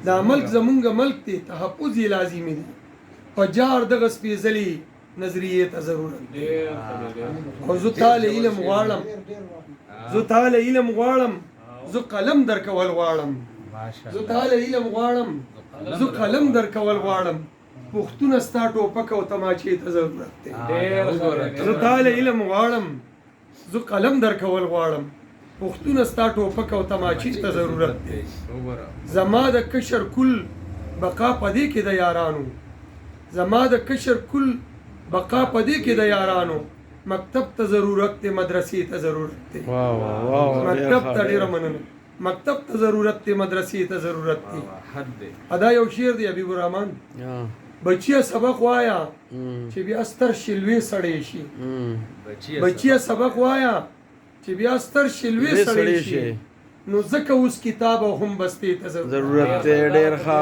دا ملک زمونږ ملک دی تحفظ یې لازمي دی په جار دغه سپېڅلي نظریې ته ضرورت دی او زه تاله علم غواړم زه قلم درکول غواړم زه قلم درکول غواړم پښتون ستا ټوپک او تماچې ته ضرورت دی زه تاله علم غواړم زه قلم درکول غواړم پښتون ستا ټوپک او تماچې ته ضرورت دی زما د کشر کل بقا پدې کې د یارانو کې د یارانو مکتب ته ضرورت دی مدرسې ته ضرورت دی مکتب ته ډیره مننه مکتب ته ضرورت دی مدرسې ته ضرورت دی ادا یو شعر دی حبیب الرحمن بچیا سبق وایا چې بیا ستر شلوي سړی شي بچیا سبق وایا چې بیا ستر شلوي سړی شي نو ځکه اوس کتاب هم بستې ته ضرورت دی ډیر ښه